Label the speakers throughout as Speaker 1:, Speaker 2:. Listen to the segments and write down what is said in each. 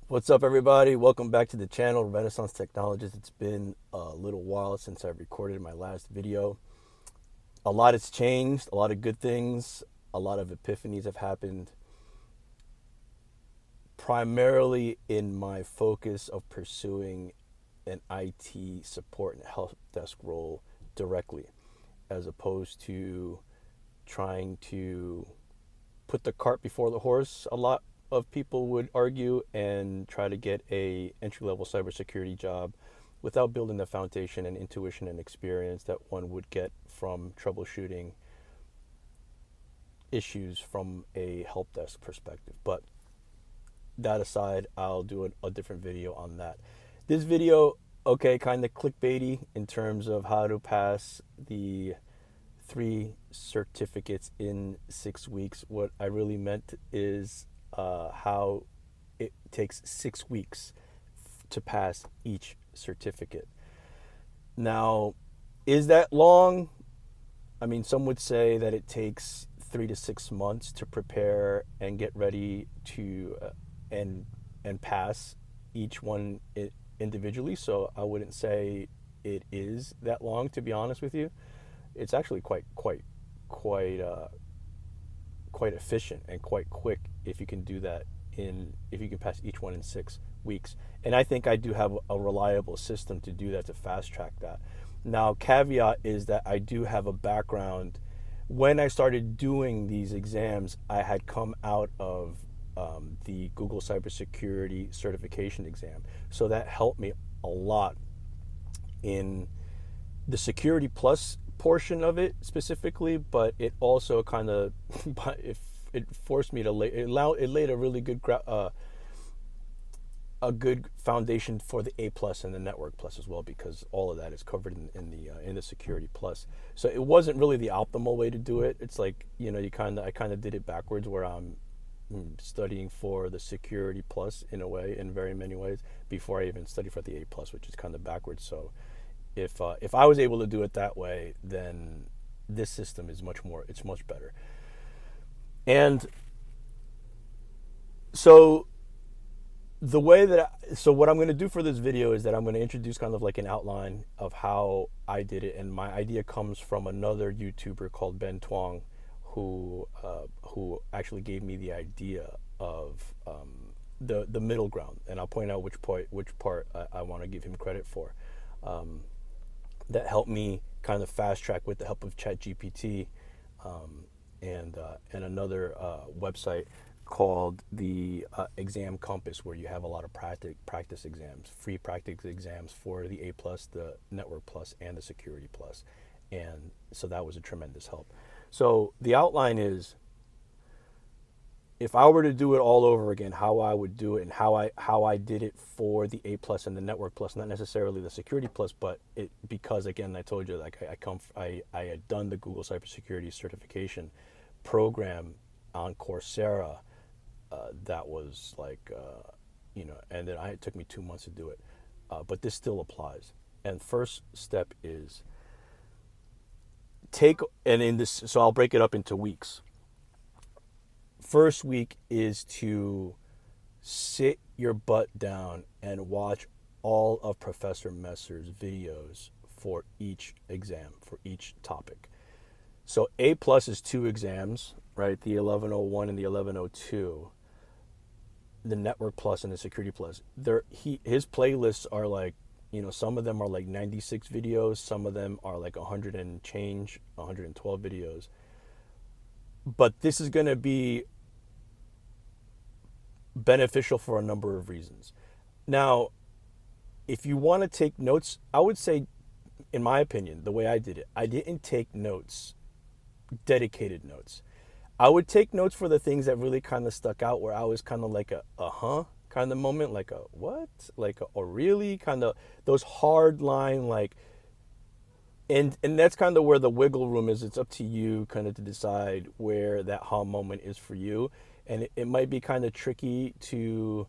Speaker 1: What's up, everybody? Welcome back to the channel, Renaissance Technologies. It's been a little while since I recorded my last video. A lot has changed, a lot of good things, a lot of epiphanies have happened, primarily in my focus of pursuing an IT support and help desk role directly, as opposed to trying to put the cart before the horse. A lot of people would argue and try to get a entry-level cybersecurity job without building the foundation and intuition and experience that one would get from troubleshooting issues from a help desk perspective. But that aside, I'll do a different video on that. This video, okay, kind of clickbaity in terms of how to pass the 3 certificates in 6 weeks. What I really meant is how it takes 6 weeks to pass each certificate. Now, is that long? I mean, some would say that it takes 3 to 6 months to prepare and get ready to and pass each one individually. So I wouldn't say it is that long, to be honest with you. It's actually quite efficient and quite quick if you can do that if you can pass each one in 6 weeks. And I think I do have a reliable system to do that, to fast track that. Now, caveat is that I do have a background. When I started doing these exams, I had come out of the Google Cybersecurity certification exam. So that helped me a lot in the Security Plus portion of it specifically, but it also kind of it forced me to it laid a really good a good foundation for the A plus and the Network Plus as well, because all of that is covered in the Security Plus. So it wasn't really the optimal way to do it. It's like, I kind of did it backwards, where I'm studying for the Security Plus in a way, in very many ways, before I even studied for the A plus, which is kind of backwards. So if I was able to do it that way, then this system is it's much better. And so so what I'm going to do for this video is that I'm going to introduce kind of like an outline of how I did it. And my idea comes from another YouTuber called Ben Twong, who actually gave me the idea of the middle ground. And I'll point out which part I want to give him credit for. That helped me kind of fast track with the help of ChatGPT and another website called the Exam Compass, where you have a lot of practice exams, free practice exams for the A plus, the Network Plus, and the Security Plus. And so that was a tremendous help. So the outline is, if I were to do it all over again, how I would do it, and how I did it for the A plus and the Network Plus, not necessarily the Security Plus, but because again, I told you, like, I had done the Google Cybersecurity certification program on Coursera. That was like, and then it took me 2 months to do it, but this still applies. And first step is so I'll break it up into weeks. First week is to sit your butt down and watch all of Professor Messer's videos for each exam, for each topic. So A plus is 2 exams, right? The 1101 and the 1102. The Network Plus and the Security Plus. His playlists are like, some of them are like 96 videos, some of them are like 100 and change, 112 videos. But this is going to be beneficial for a number of reasons. Now, if you want to take notes, I would say, in my opinion, the way I did it, I didn't take notes, dedicated notes. I would take notes for the things that really kind of stuck out, where I was kind of like a kind of moment, like a what, like a really, kind of those hard line, like, and that's kind of where the wiggle room is. It's up to you kind of to decide where that moment is for you. And it might be kind of tricky to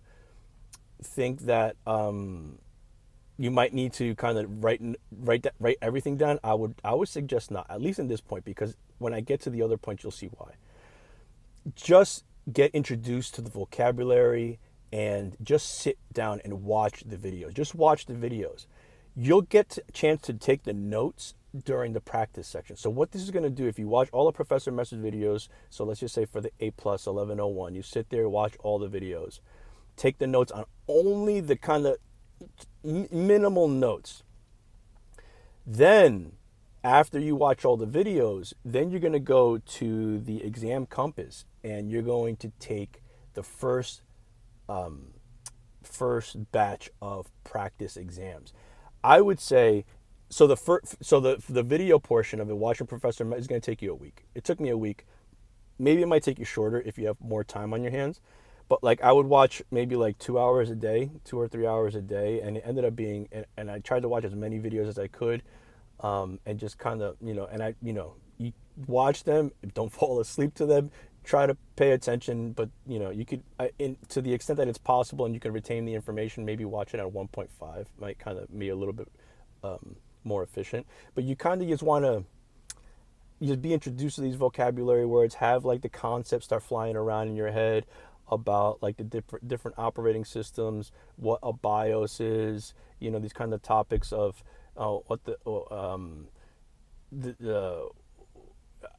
Speaker 1: think that you might need to kind of write everything down. I would suggest not, at least in this point, because when I get to the other points, you'll see why. Just get introduced to the vocabulary and just sit down and watch the videos. Just watch the videos. You'll get a chance to take the notes during the practice section. So what this is going to do, if you watch all the Professor Message videos, so let's just say for the A plus 1101, you sit there, watch all the videos, take the notes on only the kind of minimal notes. Then after you watch all the videos, then you're going to go to the exam compass and you're going to take the first batch of practice exams. I would say, so the video portion of it, watching Professor, is going to take you a week. It took me a week. Maybe it might take you shorter if you have more time on your hands. But like I would watch maybe like 2 hours a day, 2 or 3 hours a day, and it ended up being, and I tried to watch as many videos as I could, and just kind of, you watch them, don't fall asleep to them, try to pay attention, but you could, to the extent that it's possible and you can retain the information, maybe watch it at 1.5, might kind of be a little bit more efficient. But you kind of just want to just be introduced to these vocabulary words, have like the concepts start flying around in your head about like the different operating systems, what a BIOS is, these kind of topics of what the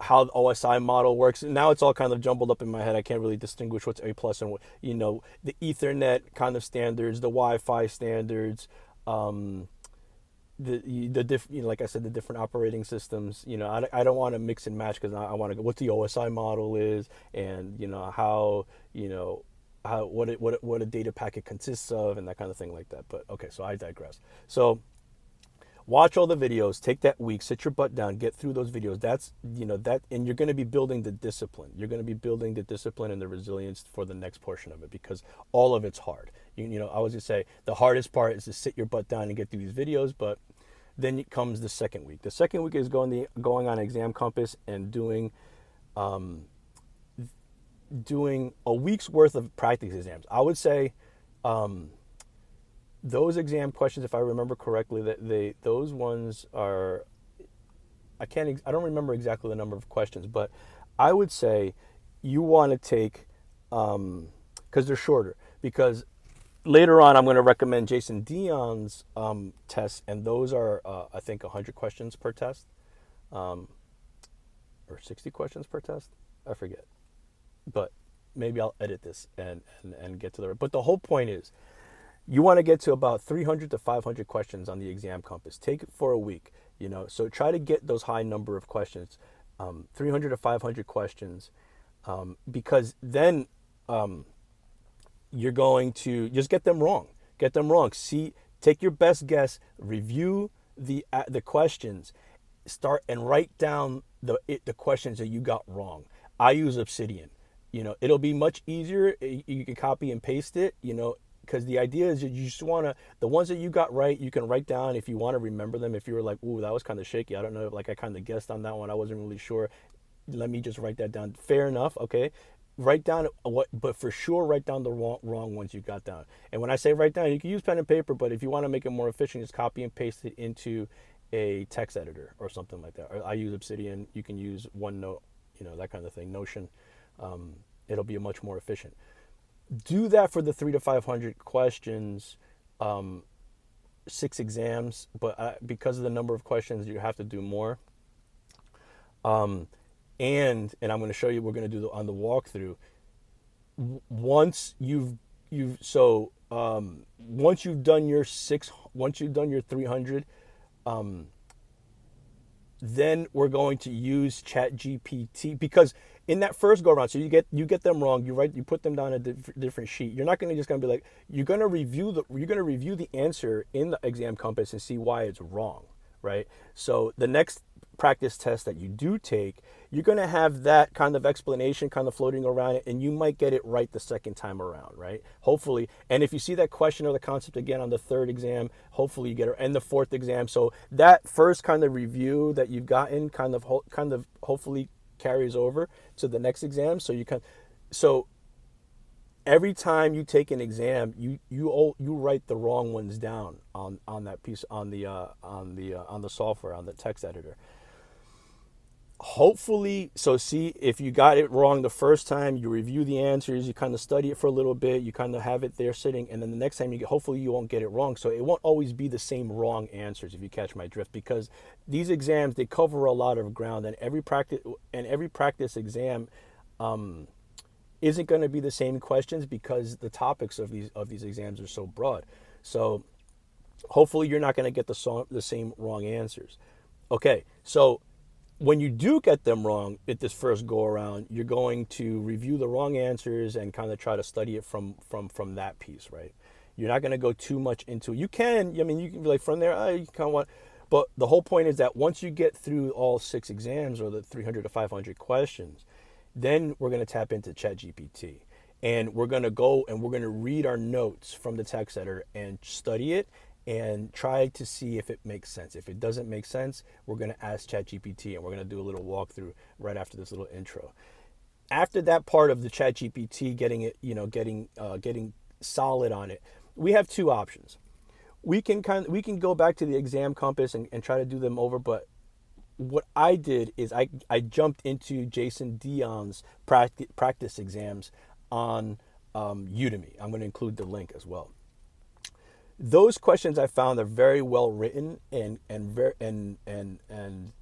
Speaker 1: how the OSI model works. Now it's all kind of jumbled up in my head. I can't really distinguish what's A plus and what, the Ethernet kind of standards, the Wi-Fi standards, like I said, the different operating systems. I don't want to mix and match because I want to go what the OSI model is, and how what a data packet consists of, and that kind of thing like that. But okay, so I digress. So watch all the videos, take that week, sit your butt down, get through those videos. That's that, and you're going to be building the discipline. You're going to be building the discipline and the resilience for the next portion of it, because all of it's hard. I was going to say the hardest part is to sit your butt down and get through these videos, but then comes the second week. The second week is going on Exam Compass and doing a week's worth of practice exams. I would say those exam questions, if I remember correctly, that those ones are, I don't remember exactly the number of questions, but I would say you want to take, because they're shorter, because later on I'm going to recommend Jason Dion's tests, and those are I think 100 questions per test, or 60 questions per test, I forget, but maybe I'll edit this and get to but the whole point is, you want to get to about 300 to 500 questions on the Exam Compass. Take it for a week, so try to get those high number of questions, 300 to 500 questions, because then you're going to just get them wrong. Take your best guess, review the questions, start and write down the questions that you got wrong. I use Obsidian. It'll be much easier. You can copy and paste it, because the idea is that you just want to, the ones that you got right, you can write down if you want to remember them. If you were like, ooh, that was kind of shaky, I don't know, like I kind of guessed on that one, I wasn't really sure, let me just write that down. Fair enough, okay. Write down but for sure write down the wrong ones you got down. And when I say write down, you can use pen and paper, but if you want to make it more efficient, just copy and paste it into a text editor or something like that. Or I use Obsidian, you can use OneNote, that kind of thing, Notion. It'll be much more efficient. Do that for the 300 to 500 questions, 6 exams, but because of the number of questions, you have to do more. And I'm going to show you, we're going to do on the walkthrough. Once you've done your 300, then we're going to use ChatGPT, because in that first go around, so you get them wrong, you put them down a different sheet. You're not going to just going to be like, you're going to review the answer in the Exam Compass and see why it's wrong, right? So the next practice test that you do take, you're going to have that kind of explanation kind of floating around it, and you might get it right the second time around, right? Hopefully. And if you see that question or the concept again on the third exam, hopefully you get it, and the fourth exam. So that first kind of review that you've gotten kind of hopefully carries over to the next exam. So every time you take an exam, you write the wrong ones down on that piece, on the software, on the text editor. hopefully, so see, if you got it wrong the first time, you review the answers, you kind of study it for a little bit, you kind of have it there sitting, and then the next time you get, hopefully you won't get it wrong. So it won't always be the same wrong answers, if you catch my drift, because these exams, they cover a lot of ground, and every practice exam isn't going to be the same questions, because the topics of these exams are so broad. So hopefully you're not going to get the same wrong answers. Okay, so when you do get them wrong at this first go around, you're going to review the wrong answers and kind of try to study it from that piece, right? You're not going to go too much into it. You can, I mean, you can be like from there, you kind of want, but the whole point is that once you get through all 6 exams, or the 300 to 500 questions, then we're going to tap into ChatGPT, and we're going to go and we're going to read our notes from the text editor and study it and try to see if it makes sense. If it doesn't make sense, we're going to ask ChatGPT, and we're going to do a little walkthrough right after this little intro. After that part of the ChatGPT getting it, getting solid on it, we have 2 options. We can go back to the exam compass and try to do them over, but what I did is I jumped into Jason Dion's practice exams on Udemy. I'm going to include the link as well. Those questions I found are very well written and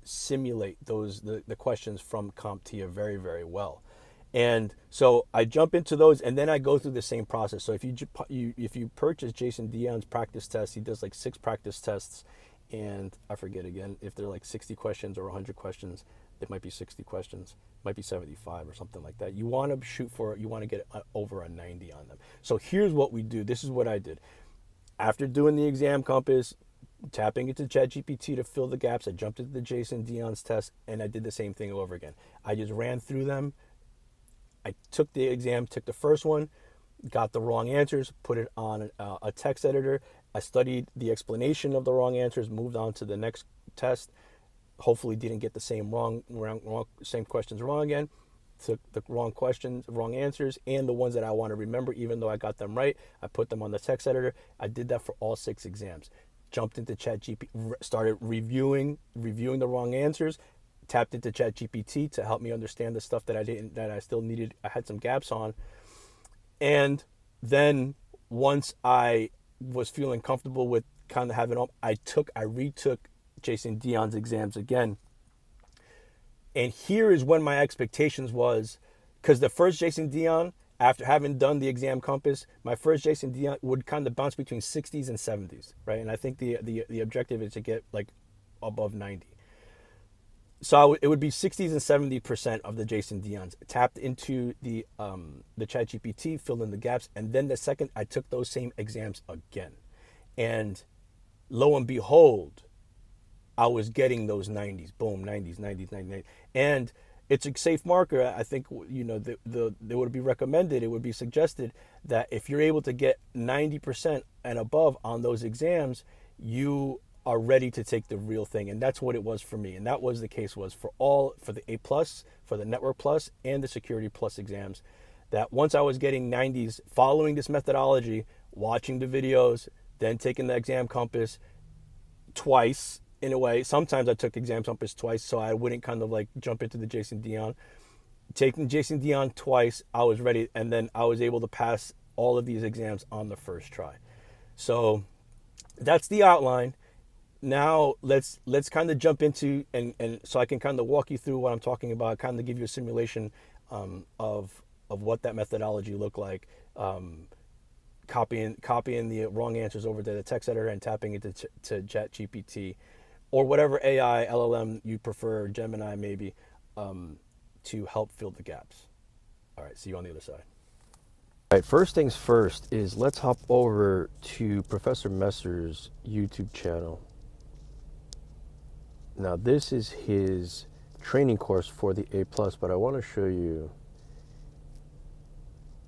Speaker 1: simulate the questions from CompTIA very, very well. And so I jump into those, and then I go through the same process. So if you purchase Jason Dion's practice test, he does like 6 practice tests, and I forget again if they're like 60 questions or 100 questions. It might be 60 questions, it might be 75 or something like that. You want to get over a 90 on them. So here's what we do. This is what I did. After doing the exam compass, tapping into ChatGPT to fill the gaps, I jumped into the Jason Dion's test, and I did the same thing over again. I just ran through them. I took the exam, took the first one, got the wrong answers, put it on a text editor. I studied the explanation of the wrong answers, moved on to the next test. Hopefully didn't get the same same questions wrong again. Took the wrong questions, wrong answers, and the ones that I want to remember, even though I got them right, I put them on the text editor. I did that for all 6 exams. Jumped into ChatGPT, started reviewing the wrong answers, tapped into ChatGPT to help me understand the stuff that I still needed. I had some gaps on. And then once I was feeling comfortable with kind of having I retook Jason Dion's exams again. And here is when my expectations was, because the first Jason Dion, after having done the exam compass, my first Jason Dion would kind of bounce between 60s and 70s, right? And I think the objective is to get like above 90. So it would be 60s and 70% of the Jason Dion's. Tapped into the ChatGPT, filled in the gaps, and then the second I took those same exams again, and lo and behold, I was getting those 90s, boom, 90s, 90s, 90s, and it's a safe marker. I think it would be recommended, it would be suggested that if you're able to get 90% and above on those exams, you are ready to take the real thing. And that's what it was for me, and that was the case was for the A+, for the Network Plus, and the Security Plus exams. That once I was getting 90s, following this methodology, watching the videos, then taking the exam compass twice. In a way, sometimes I took exam compass twice, so I wouldn't kind of like jump into the Jason Dion. Taking Jason Dion twice, I was ready, and then I was able to pass all of these exams on the first try. So that's the outline. Now let's kind of jump into and so I can kind of walk you through what I'm talking about, kind of give you a simulation of what that methodology looked like. Copying the wrong answers over to the text editor and tapping it to ChatGPT, or whatever AI, LLM you prefer, Gemini maybe, to help fill the gaps. All right, see you on the other side. All right, first things first is let's hop over to Professor Messer's YouTube channel. Now this is his training course for the A+, but I want to show you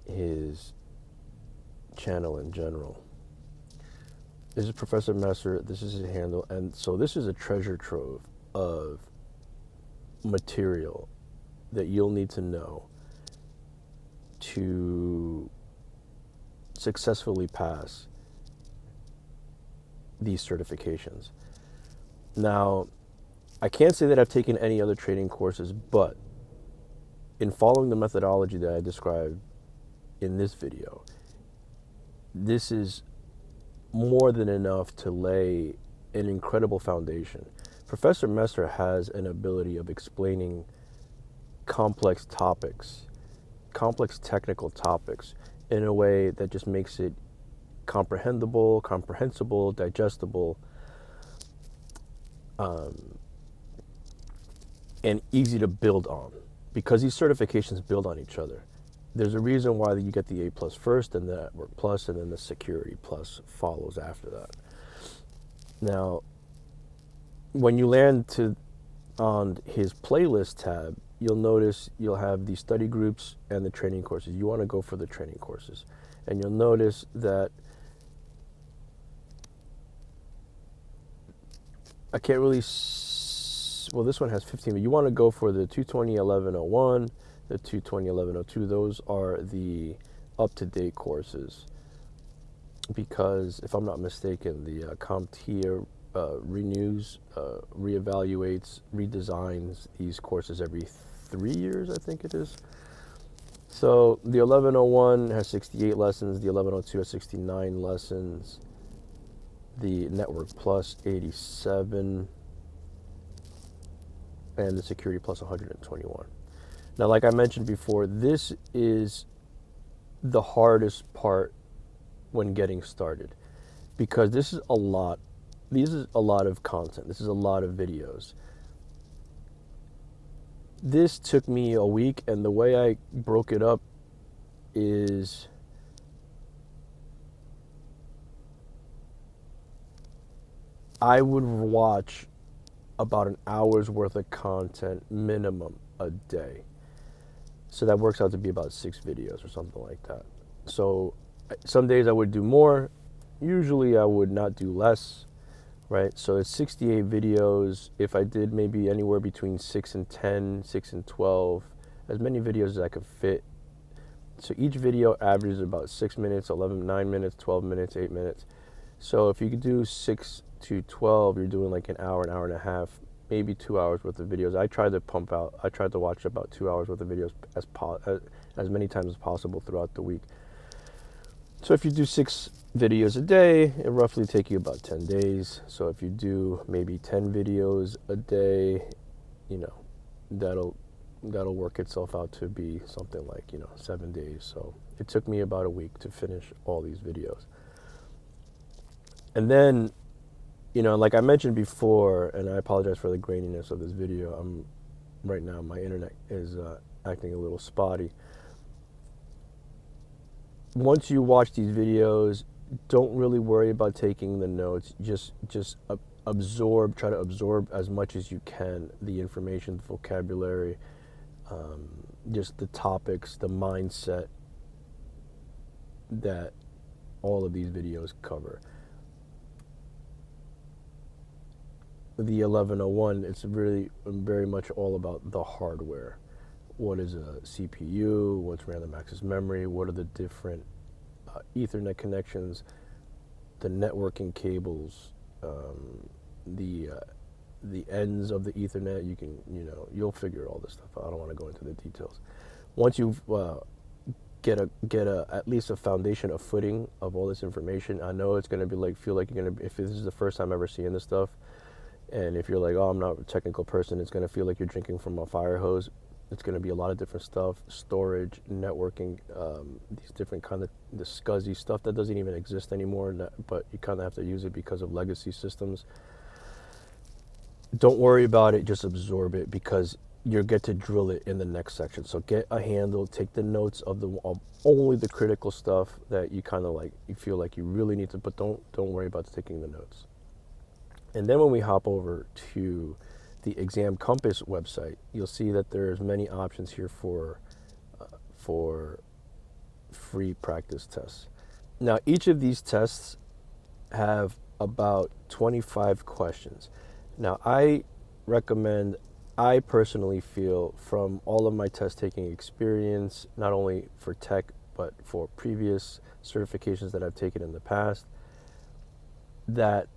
Speaker 1: his channel in general. This is Professor Messer, this is his handle, and so this is a treasure trove of material that you'll need to know to successfully pass these certifications. Now, I can't say that I've taken any other training courses, but in following the methodology that I described in this video, this is more than enough to lay an incredible foundation. Professor Messer has an ability of explaining complex topics, complex technical topics, in a way that just makes it comprehensible, digestible, and easy to build on, because these certifications build on each other. There's a reason why you get the A plus first, and the Network Plus, and then the Security Plus follows after that. Now, when you land on his playlist tab, you'll notice you'll have the study groups and the training courses. You want to go for the training courses. And you'll notice that I can't really, well, this one has 15, but you want to go for the 220.11.01, the 220.11.02. Those are the up-to-date courses, because if I'm not mistaken, the CompTIA renews, reevaluates, redesigns these courses every 3 years, I think it is. So the 1101 has 68 lessons, the 1102 has 69 lessons, the Network Plus 87, and the Security Plus 121. Now, like I mentioned before, this is the hardest part when getting started, because this is a lot. This is a lot of content. This is a lot of videos. This took me a week, and the way I broke it up is I would watch about an hour's worth of content minimum a day. So that works out to be about 6 videos or something like that. So some days I would do more. Usually I would not do less, right? So it's 68 videos. If I did maybe anywhere between 6 and 10, 6 and 12, as many videos as I could fit. So each video averages about 6 minutes, 11, 9 minutes, 12 minutes, 8 minutes. So if you could do 6 to 12, you're doing like an hour and a half, maybe 2 hours worth of videos. I tried to watch about 2 hours worth of videos as many times as possible throughout the week. So if you do 6 videos a day, it roughly take you about 10 days. So if you do maybe 10 videos a day, you know, that'll work itself out to be something like, 7 days. So it took me about a week to finish all these videos. And then, like I mentioned before, and I apologize for the graininess of this video. Right now, my internet is acting a little spotty. Once you watch these videos, don't really worry about taking the notes. Just absorb, try to absorb as much as you can, the information, the vocabulary, just the topics, the mindset that all of these videos cover. The 1101, it's really very much all about the hardware. What is a CPU? What's random access memory? What are the different Ethernet connections? The networking cables, the ends of the Ethernet. You can, you'll figure all this stuff out. I don't want to go into the details. Once you've get at least a foundation, a footing of all this information, I know it's gonna be feel like you're gonna be, if this is the first time ever seeing this stuff. And if you're like, oh, I'm not a technical person, it's going to feel like you're drinking from a fire hose. It's going to be a lot of different stuff, storage, networking, these different kind of the SCSI stuff that doesn't even exist anymore, but you kind of have to use it because of legacy systems. Don't worry about it, just absorb it, because you'll get to drill it in the next section. So get a handle, take the notes of only the critical stuff that you kind of you feel like you really need to, but don't worry about taking the notes. And then when we hop over to the Exam Compass website, you'll see that there's many options here for free practice tests. Now, each of these tests have about 25 questions. Now, I personally feel, from all of my test taking experience, not only for tech, but for previous certifications that I've taken in the past, that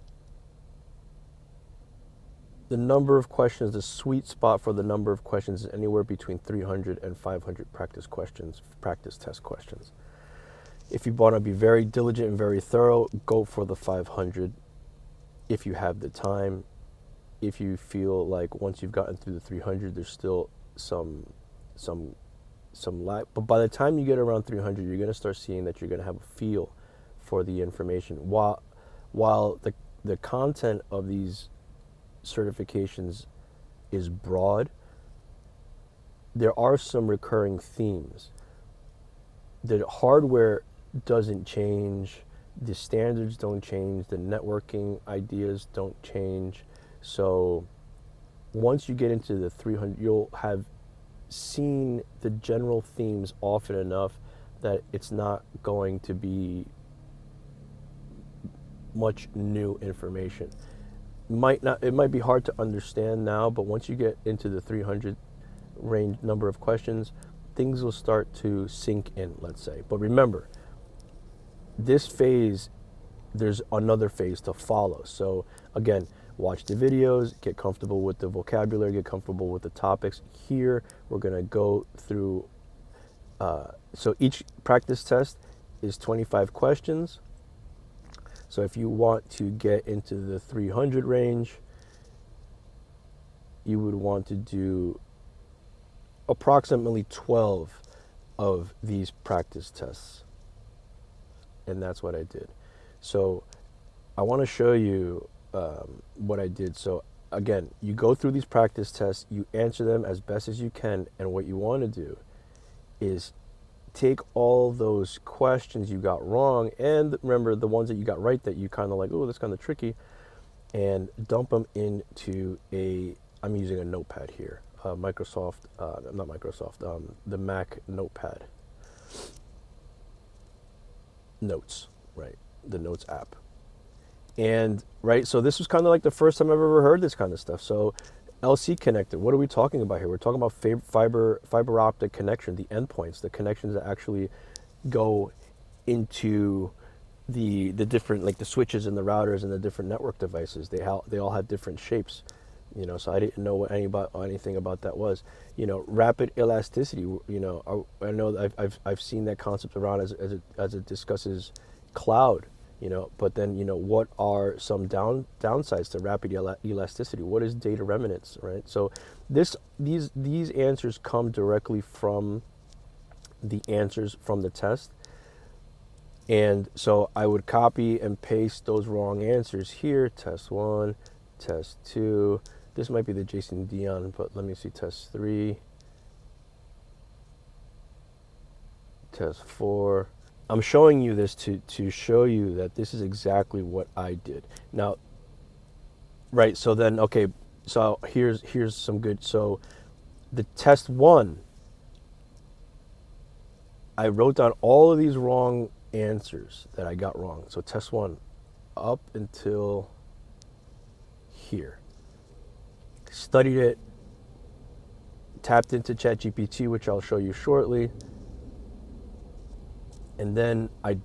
Speaker 1: the number of questions, the sweet spot for the number of questions is anywhere between 300 and 500 practice questions, practice test questions. If you want to be very diligent and very thorough, go for the 500 if you have the time. If you feel like once you've gotten through the 300, there's still some lack. But by the time you get around 300, you're going to start seeing that you're going to have a feel for the information. While the content of these certifications is broad, there are some recurring themes. The hardware doesn't change, the standards don't change, the networking ideas don't change. So once you get into the 300, you'll have seen the general themes often enough that it's not going to be much new information. It might be hard to understand now, but once you get into the 300 range number of questions, things will start to sink in, let's say. But remember, this phase, there's another phase to follow. So again, watch the videos, get comfortable with the vocabulary, get comfortable with the topics. Here, we're gonna go through, so each practice test is 25 questions. So if you want to get into the 300 range, you would want to do approximately 12 of these practice tests. And that's what I did. So I want to show you what I did. So again, you go through these practice tests, you answer them as best as you can, and what you want to do is take all those questions you got wrong, and remember the ones that you got right that you kind of like, oh, that's kind of tricky, and dump them into I'm using a notepad here, not Microsoft, the Mac notepad. Notes, right? The Notes app. And, right, so this was kind of like the first time I've ever heard this kind of stuff. So LC connector, what are we talking about here? We're talking about fiber optic connection, the endpoints, the connections that actually go into the different, like the switches and the routers and the different network devices. They all have different shapes, so I didn't know what anything about that was. Rapid elasticity, I know I've seen that concept around as it discusses cloud, but then, what are some downsides to rapid elasticity? What is data remnants, right? So these answers come directly from the answers from the test. And so I would copy and paste those wrong answers here. Test 1, test 2. This might be the Jason Dion, but let me see, test 3. Test 4. I'm showing you this to show you that this is exactly what I did. Now, right, so then, okay, so here's some good. So the test 1, I wrote down all of these wrong answers that I got wrong. So test 1 up until here. Studied it, tapped into ChatGPT, which I'll show you shortly. And then I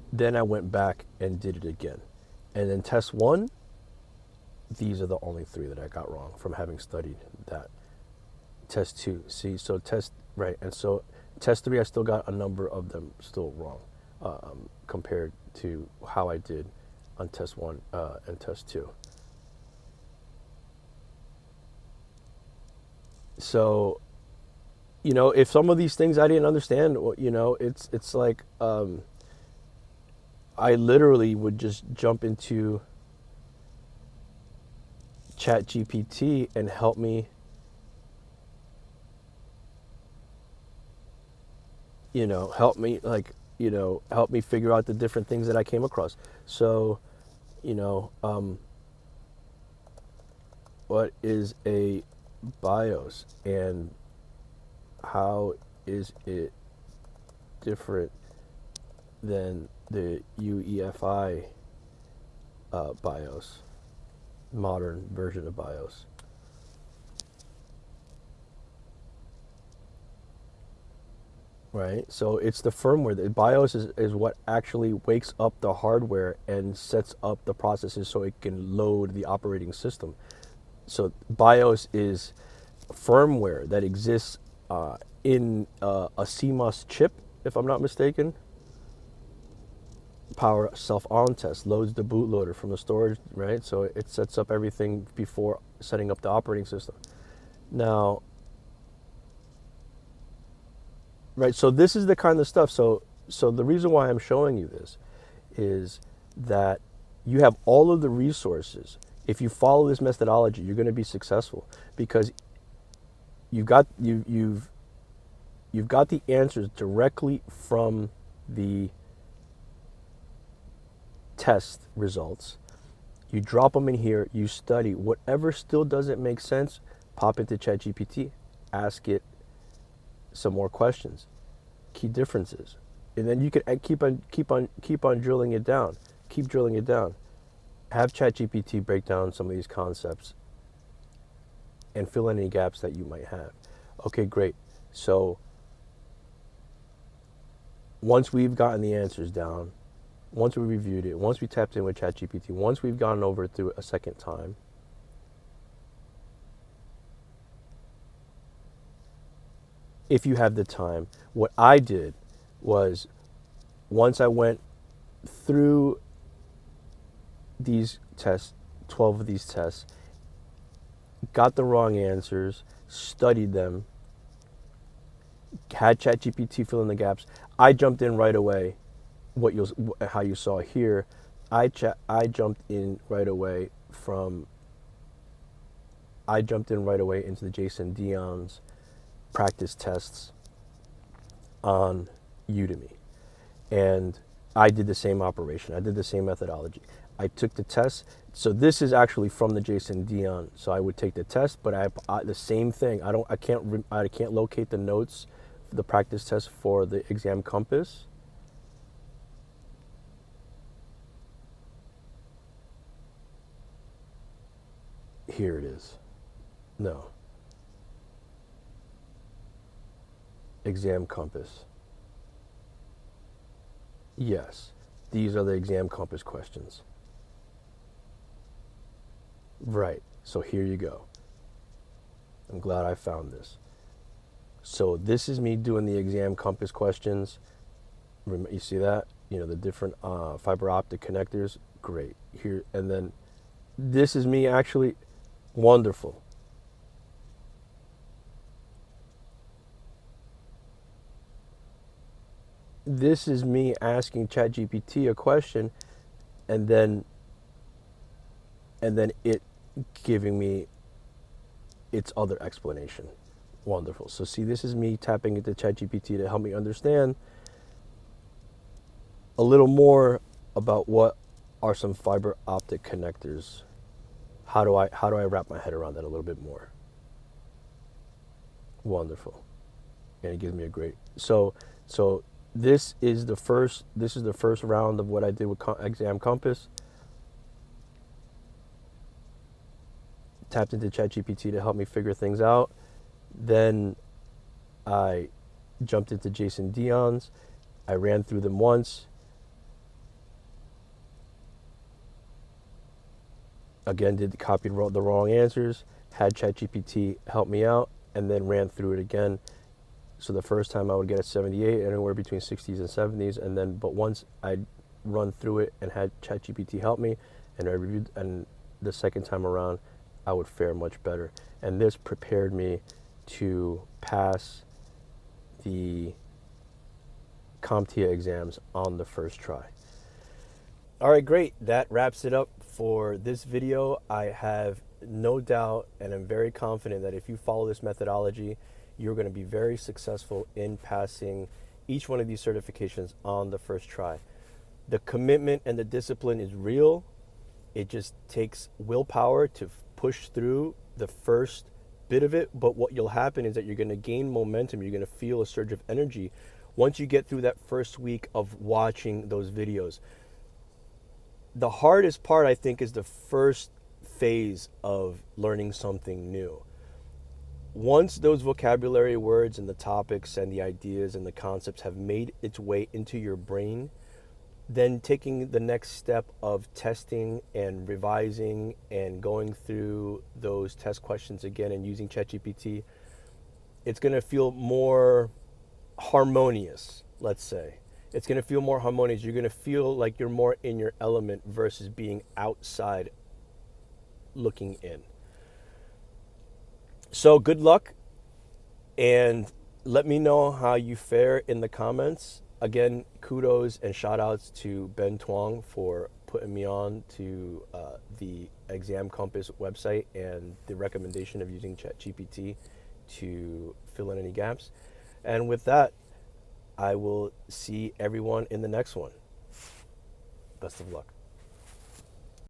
Speaker 1: went back and did it again. And then test 1, these are the only 3 that I got wrong from having studied that. Test 2, see, so right, and so test 3, I still got a number of them still wrong compared to how I did on test 1 and test 2. So, if some of these things I didn't understand, it's like I literally would just jump into ChatGPT and help me, help me figure out the different things that I came across. So, what is a BIOS and how is it different than the UEFI BIOS, modern version of BIOS? Right, so it's the firmware. The BIOS is what actually wakes up the hardware and sets up the processes so it can load the operating system. So BIOS is firmware that exists in a CMOS chip, if I'm not mistaken. Power self-on test loads the bootloader from the storage, right? So it sets up everything before setting up the operating system. Now, right, so this is the kind of stuff. So the reason why I'm showing you this is that you have all of the resources. If you follow this methodology, you're going to be successful because you've got the answers directly from the test results. You drop them in here, you study. Whatever still doesn't make sense, pop into ChatGPT, ask it some more questions, key differences, and then you can keep on drilling it down. Keep drilling it down. Have ChatGPT break down some of these concepts and fill in any gaps that you might have. Okay, great. So once we've gotten the answers down, once we reviewed it, once we tapped in with ChatGPT, once we've gone over it through a second time, if you have the time, what I did was once I went through these tests, 12 of these tests, got the wrong answers, studied them, had ChatGPT fill in the gaps, I jumped in right away. How you saw here, I jumped in right away into the Jason Dion's practice tests on Udemy, and I did the same operation. I did the same methodology. I took the test. So this is actually from the Jason Dion. So I would take the test, but I the same thing. I can't locate the notes, the practice test for the exam compass. Here it is. No. Exam compass. Yes. These are the exam compass questions. Right. So here you go. I'm glad I found this. So this is me doing the exam compass questions. You see that? You know, the different fiber optic connectors. Great. Here, and then this is me actually. Wonderful. This is me asking ChatGPT a question and then it giving me its other explanation. Wonderful. So see, this is me tapping into ChatGPT to help me understand a little more about what are some fiber optic connectors. How do I wrap my head around that a little bit more? Wonderful. And it gives me a great. So this is the first round of what I did with Exam Compass. Tapped into ChatGPT to help me figure things out. Then I jumped into Jason Dion's. I ran through them once. Again, copied the wrong answers, had ChatGPT help me out, and then ran through it again. So the first time I would get a 78, anywhere between 60s and 70s, and then but once I'd run through it and had ChatGPT help me, and I reviewed, and the second time around, I would fare much better. And this prepared me to pass the CompTIA exams on the first try. All right, great. That wraps it up for this video. I have no doubt and I'm very confident that if you follow this methodology, you're going to be very successful in passing each one of these certifications on the first try. The commitment and the discipline is real. It just takes willpower to push through the first bit of it. But what will happen is that you're going to gain momentum. You're going to feel a surge of energy once you get through that first week of watching those videos. The hardest part, I think, is the first phase of learning something new. Once those vocabulary words and the topics and the ideas and the concepts have made its way into your brain, then taking the next step of testing and revising and going through those test questions again and using ChatGPT, it's going to feel more harmonious, let's say. It's going to feel more harmonious. You're going to feel like you're more in your element versus being outside looking in. So good luck, and let me know how you fare in the comments. Again, kudos and shout outs to Ben Twong for putting me on to the Exam Compass website and the recommendation of using ChatGPT to fill in any gaps. And with that, I will see everyone in the next one. Best of luck.